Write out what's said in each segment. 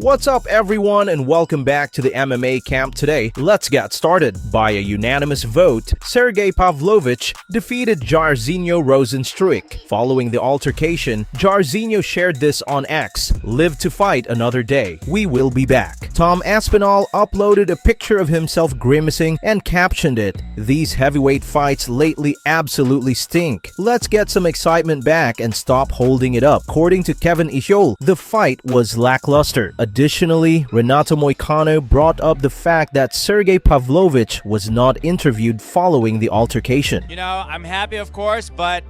What's up everyone and welcome back to the MMA camp today. Let's get started. By a unanimous vote, Sergei Pavlovich defeated Jairzinho Rozenstruik. Following the altercation, Jairzinho shared this on X, "Live to fight another day. We will be back." Tom Aspinall uploaded a picture of himself grimacing and captioned it, "These heavyweight fights lately absolutely stink. Let's get some excitement back and stop holding it up." According to Kevin Ishol, the fight was lackluster. Additionally, Renato Moicano brought up the fact that Sergei Pavlovich was not interviewed following the altercation. You know, I'm happy of course, but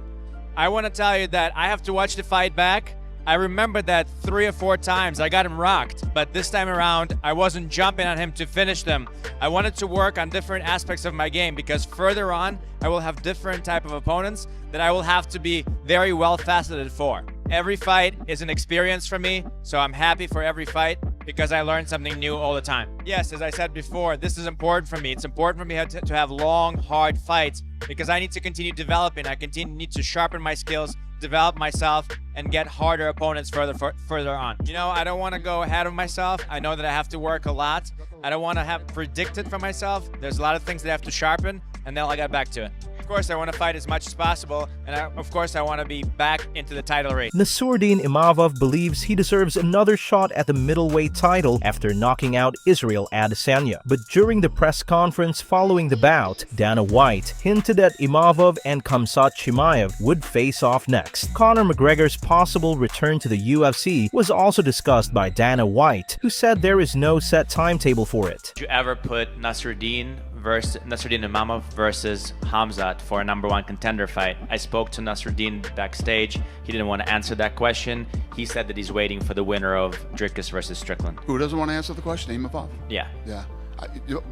I want to tell you that I have to watch the fight back. I remember that 3 or 4 times I got him rocked, but this time around I wasn't jumping on him to finish them. I wanted to work on different aspects of my game because further on I will have different type of opponents that I will have to be very well faceted for. Every fight is an experience for me, so I'm happy for every fight because I learn something new all the time. Yes, as I said before, this is important for me. It's important for me to have long, hard fights because I need to continue developing. I need to sharpen my skills, develop myself, and get harder opponents further on. You know, I don't want to go ahead of myself. I know that I have to work a lot. I don't want to have predicted for myself. There's a lot of things that I have to sharpen, and then I'll get back to it. Of course, I want to fight as much as possible, and of course, I want to be back into the title race. Nassourdine Imavov believes he deserves another shot at the middleweight title after knocking out Israel Adesanya. But during the press conference following the bout, Dana White hinted that Imavov and Khamzat Chimaev would face off next. Conor McGregor's possible return to the UFC was also discussed by Dana White, who said there is no set timetable for it. Did you ever put Nassourdine Imavov versus Khamzat for a #1 contender fight? I spoke to Nassourdine backstage. He didn't want to answer that question. He said that he's waiting for the winner of Dricus versus Strickland. Who doesn't want to answer the question? Imavov? Yeah. Yeah.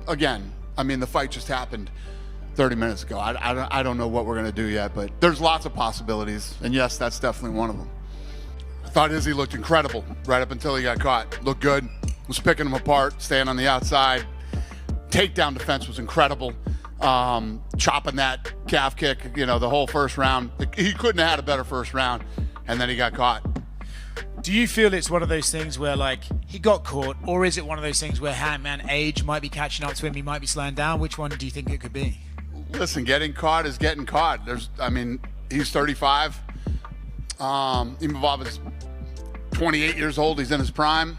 Again, I mean, the fight just happened 30 minutes ago. I don't know what we're going to do yet, but there's lots of possibilities. And yes, that's definitely one of them. I thought Izzy looked incredible right up until he got caught. Looked good. Was picking him apart, staying on the outside. Takedown defense was incredible. Chopping that calf kick, you know, the whole first round. He couldn't have had a better first round, and then he got caught. Do you feel it's one of those things where, like, he got caught, or is it one of those things where Hangman age might be catching up to him, he might be slowing down? Which one do you think it could be? Listen, getting caught is getting caught. I mean, he's 35. Imavov is 28 years old. He's in his prime.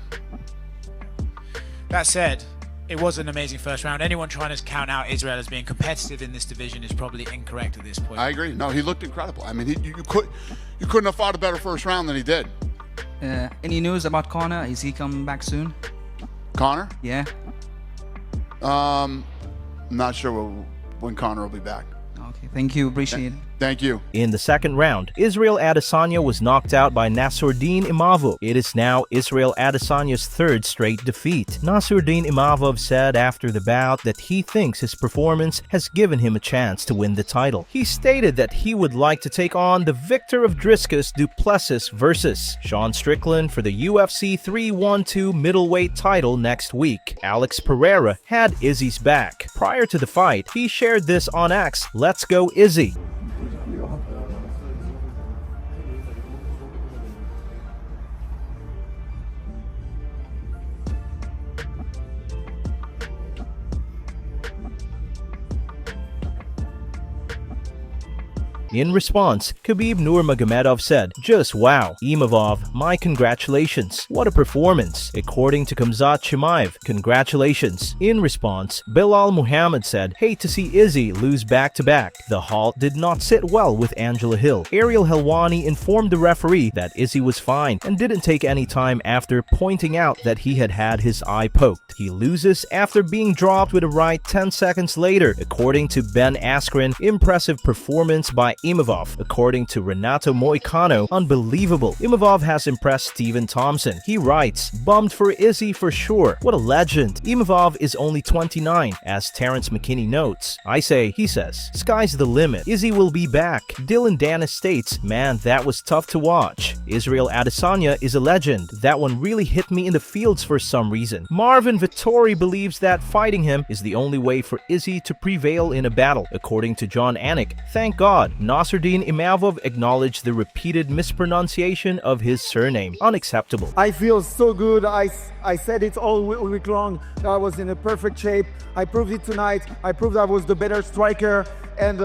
That said, it was an amazing first round. Anyone trying to count out Israel as being competitive in this division is probably incorrect at this point. I agree. No, he looked incredible. I mean, you couldn't have fought a better first round than he did. Any news about Conor? Is he coming back soon? Conor? Yeah. Not sure when Conor will be back. Okay, thank you. Appreciate it. Thank you. In the second round, Israel Adesanya was knocked out by Nassourdine Imavov. It is now Israel Adesanya's 3rd straight defeat. Nassourdine Imavov said after the bout that he thinks his performance has given him a chance to win the title. He stated that he would like to take on the victor of Dricus du Plessis versus Sean Strickland for the UFC 312 middleweight title next week. Alex Pereira had Izzy's back. Prior to the fight, he shared this on X, "Let's go Izzy." In response, Khabib Nurmagomedov said, "Just wow, Imavov, my congratulations. What a performance." According to Khamzat Chimaev, "Congratulations." In response, Belal Muhammad said, "Hate to see Izzy lose back-to-back. The halt did not sit well with Angela Hill." Ariel Helwani informed the referee that Izzy was fine and didn't take any time after pointing out that he had his eye poked. He loses after being dropped with a right 10 seconds later. According to Ben Askren, impressive performance by Imavov. According to Renato Moicano, unbelievable. Imavov has impressed Stephen Thompson. He writes, "Bummed for Izzy for sure. What a legend." Imavov is only 29, as Terrance McKinney notes. "I say," he says, "sky's the limit. Izzy will be back." Dylan Dennis states, "Man, that was tough to watch." Israel Adesanya is a legend. That one really hit me in the fields for some reason. Marvin Vittori believes that fighting him is the only way for Izzy to prevail in a battle. According to John Anik, "Thank God, Nassourdine Imavov acknowledged the repeated mispronunciation of his surname. Unacceptable. I feel so good. I said it all week long. I was in a perfect shape. I proved it tonight. I proved I was the better striker. And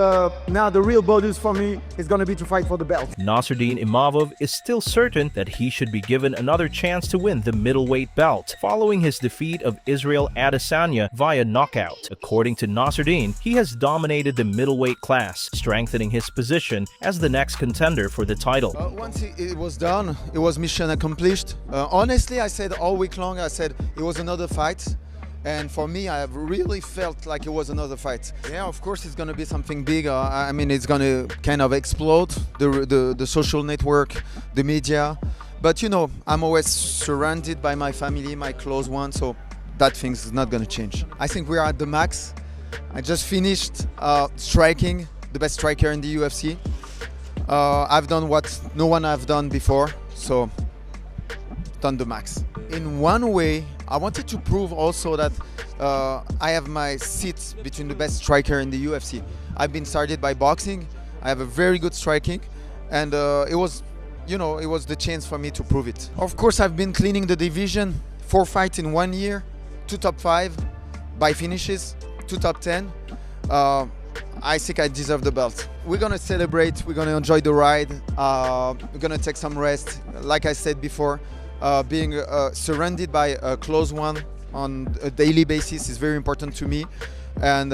now the real bonus for me is going to be to fight for the belt. Nassourdine Imavov is still certain that he should be given another chance to win the middleweight belt, following his defeat of Israel Adesanya via knockout. According to Nassourdine, he has dominated the middleweight class, strengthening his position as the next contender for the title. Once it was done, it was mission accomplished. Honestly, I said all week long, I said it was another fight. And for me, I have really felt like it was another fight. Yeah, of course, it's going to be something big. I mean, it's going to kind of explode, the social network, the media. But, you know, I'm always surrounded by my family, my close ones, so that thing is not going to change. I think we are at the max. I just finished striking, the best striker in the UFC. I've done what no one have done before, so done the max. In one way, I wanted to prove also that I have my seat between the best striker in the UFC. I've been started by boxing. I have a very good striking, and it was, you know, it was the chance for me to prove it. Of course, I've been cleaning the division. 4 fights in 1 year, 2 top 5 by finishes, 2 top 10. I think I deserve the belt. We're gonna celebrate. We're gonna enjoy the ride. We're gonna take some rest. Like I said before, being surrounded by a close one on a daily basis is very important to me, and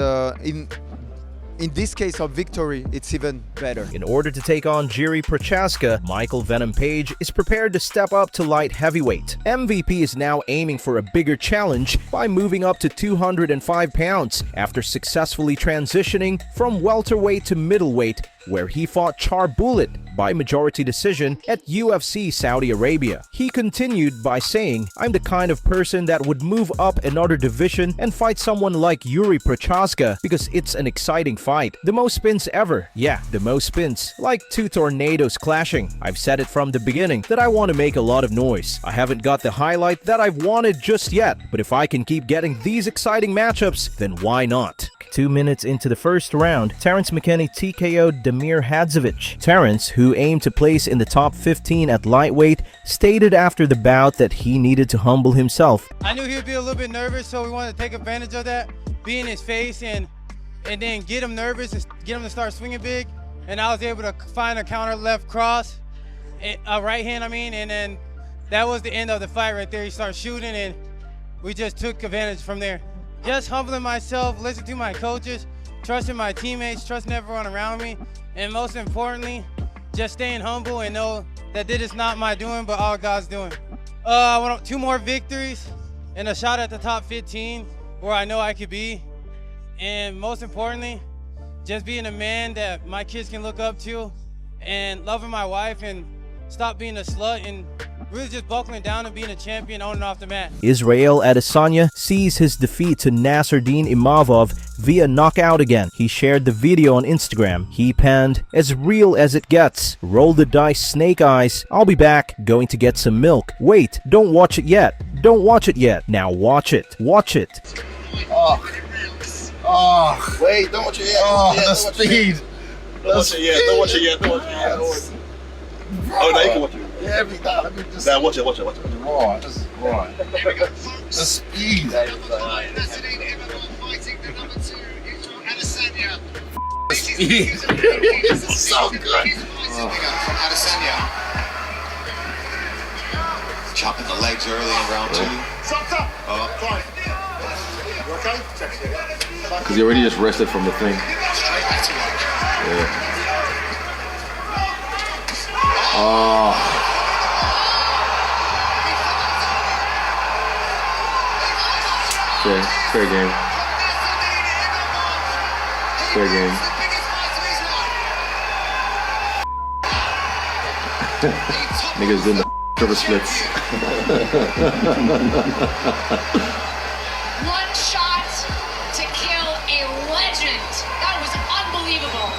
in this case of victory, it's even better. In order to take on Jiri Prochazka, Michael Venom Page is prepared to step up to light heavyweight. MVP is now aiming for a bigger challenge by moving up to 205 pounds after successfully transitioning from welterweight to middleweight, where he fought Char Bullet by majority decision at UFC Saudi Arabia. He continued by saying, "I'm the kind of person that would move up another division and fight someone like Jiri Prochazka because it's an exciting fight. The most spins ever. Yeah, the most spins. Like 2 tornadoes clashing. I've said it from the beginning that I want to make a lot of noise. I haven't got the highlight that I've wanted just yet, but if I can keep getting these exciting matchups, then why not?" 2 minutes into the first round, Terrance McKinney TKO'd Damir Hadzovic. Terrance, who aimed to place in the top 15 at lightweight, stated after the bout that he needed to humble himself. I knew he would be a little bit nervous, so we wanted to take advantage of that, be in his face and then get him nervous and get him to start swinging big. And I was able to find a counter left cross, a right hand, and then that was the end of the fight right there. He started shooting and we just took advantage from there. Just humbling myself, listening to my coaches, trusting my teammates, trusting everyone around me, and most importantly, just staying humble and know that this is not my doing, but all God's doing. I want 2 more victories and a shot at the top 15 where I know I could be. And most importantly, just being a man that my kids can look up to and loving my wife and stop being a slut and really just buckling down and being a champion on and off the mat. Israel Adesanya sees his defeat to Nassourdine Imavov via knockout again. He shared the video on Instagram. He penned, "As real as it gets. Roll the dice, snake eyes. I'll be back. Going to get some milk. Wait, don't watch it yet. Don't watch it yet. Now watch it. Watch it." Oh, wait, don't watch it yet. Oh, the speed. Don't watch it yet. Don't watch it yet. Don't watch it yet. Oh, no, you can watch it. Yeah, every time. Let me just. Now watch it. Right, just right. The speed. Nassourdine Imavov fighting the number 2 Israel Adesanya. The speed. It's so good. From Adesanya. Chopping the legs early in round 2. You okay? Because he already just rested from the thing. Straight back to work. Yeah. Oh. Fair game. Fair game. Niggas doing the triple splits. One shot to kill a legend. That was unbelievable.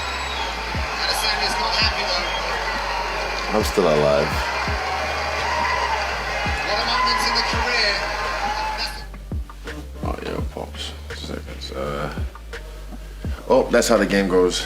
Adesanya's not happy though. I'm still alive. What a moment in the career. Oh yeah, pops. Seconds. Oh, that's how the game goes.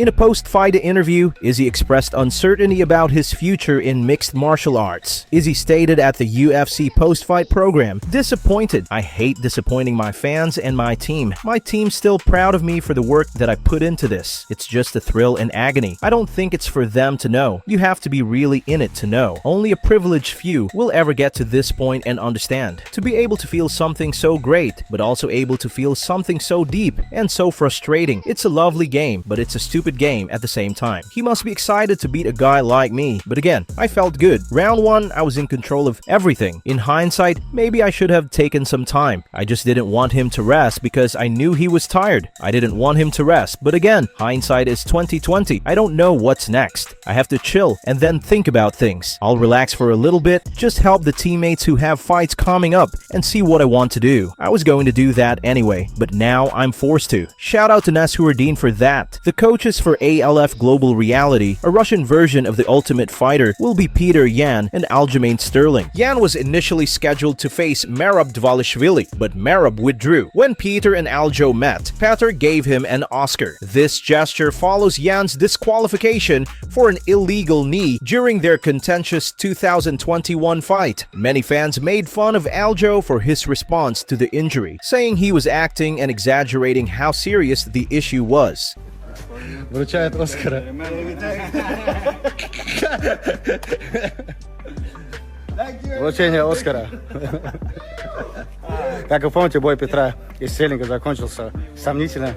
In a post-fight interview, Izzy expressed uncertainty about his future in mixed martial arts. Izzy stated at the UFC post-fight program, "Disappointed. I hate disappointing my fans and my team. My team's still proud of me for the work that I put into this. It's just a thrill and agony. I don't think it's for them to know. You have to be really in it to know. Only a privileged few will ever get to this point and understand. To be able to feel something so great, but also able to feel something so deep and so frustrating. It's a lovely game, but it's a stupid game at the same time. He must be excited to beat a guy like me, but again, I felt good. Round 1, I was in control of everything. In hindsight, maybe I should have taken some time. I just didn't want him to rest because I knew he was tired. I didn't want him to rest, but again, hindsight is 20/20. I don't know what's next. I have to chill and then think about things. I'll relax for a little bit, just help the teammates who have fights coming up and see what I want to do. I was going to do that anyway, but now I'm forced to." Shout out to Nassourdine for that. The coaches for ALF Global Reality, a Russian version of The Ultimate Fighter, will be Petr Yan and Aljamain Sterling. Yan was initially scheduled to face Merab Dvalishvili, but Merab withdrew. When Petr and Aljo met, Petr gave him an Oscar. This gesture follows Yan's disqualification for an illegal knee during their contentious 2021 fight. Many fans made fun of Aljo for his response to the injury, saying he was acting and exaggerating how serious the issue was. Вручает Оскара. Вручение Оскара. Как вы помните, бой Петра и Stellinga закончился сомнительно.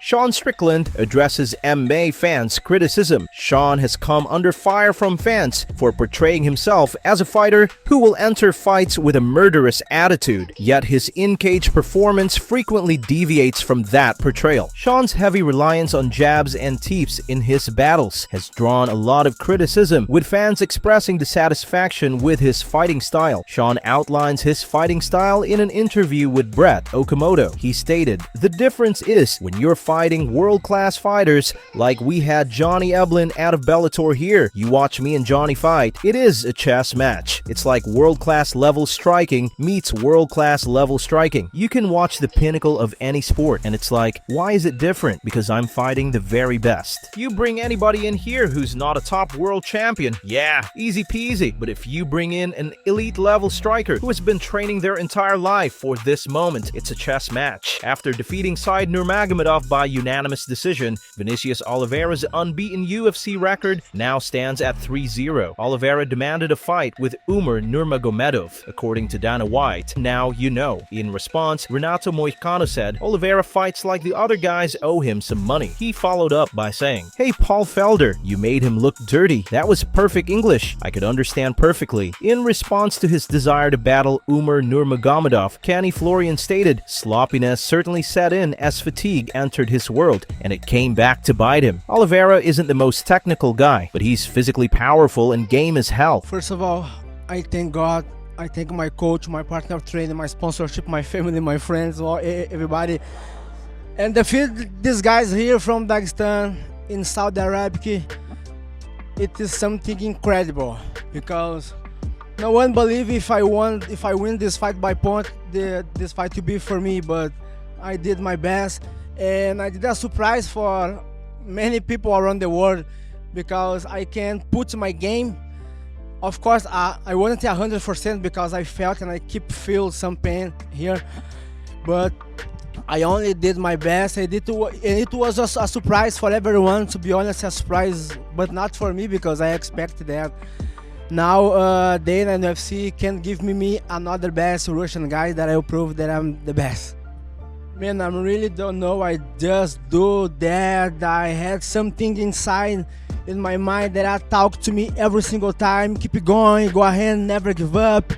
Sean Strickland addresses MMA fans' criticism. Sean has come under fire from fans for portraying himself as a fighter who will enter fights with a murderous attitude, yet his in-cage performance frequently deviates from that portrayal. Sean's heavy reliance on jabs and teeps in his battles has drawn a lot of criticism, with fans expressing dissatisfaction with his fighting style. Sean outlines his fighting style in an interview with Brett Okamoto. He stated, "The difference is when you're fighting world-class fighters like we had Johnny Eblin out of Bellator here. You watch me and Johnny fight, it is a chess match. It's like world-class level striking meets world-class level striking. You can watch the pinnacle of any sport and it's like, why is it different? Because I'm fighting the very best. You bring anybody in here who's not a top world champion, yeah, easy peasy. But if you bring in an elite level striker who has been training their entire life for this moment, it's a chess match." After defeating Said Nurmagomedov by unanimous decision, Vinicius Oliveira's unbeaten UFC record now stands at 3-0. Oliveira demanded a fight with Nurmagomedov, according to Dana White. Now you know. In response, Renato Moicano said Oliveira fights like the other guys owe him some money. He followed up by saying, "Hey Paul Felder, you made him look dirty. That was perfect English. I could understand perfectly." In response to his desire to battle Nurmagomedov, Kenny Florian stated, "Sloppiness certainly set in as fatigue entered his world, and it came back to bite him. Oliveira isn't the most technical guy, but he's physically powerful and game as hell." First of all, I thank God. I thank my coach, my partner of training, my sponsorship, my family, my friends, everybody. And these guys here from Dagestan in Saudi Arabia, it is something incredible because no one believe if I win this fight by point, this fight will be for me, but I did my best. And I did a surprise for many people around the world because I can put my game. Of course, I wasn't 100% because I felt and I keep feel some pain here, but I only did my best. And it was just a surprise for everyone, to be honest, a surprise, but not for me because I expected that. Now Dana and UFC can give me another best Russian guy that I will prove that I'm the best. Man, I really don't know. I just do that. I had something inside in my mind that I talk to me every single time. Keep going, go ahead, never give up.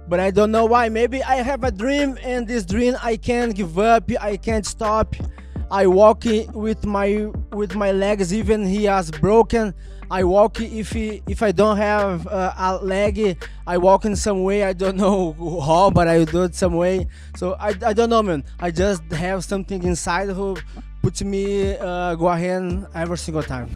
But I don't know why. Maybe I have a dream, and this dream I can't give up. I can't stop. I walk with my legs, even he has broken. I walk if I don't have a leg, I walk in some way. I don't know how, but I do it some way. So I don't know, man. I just have something inside who puts me go ahead every single time.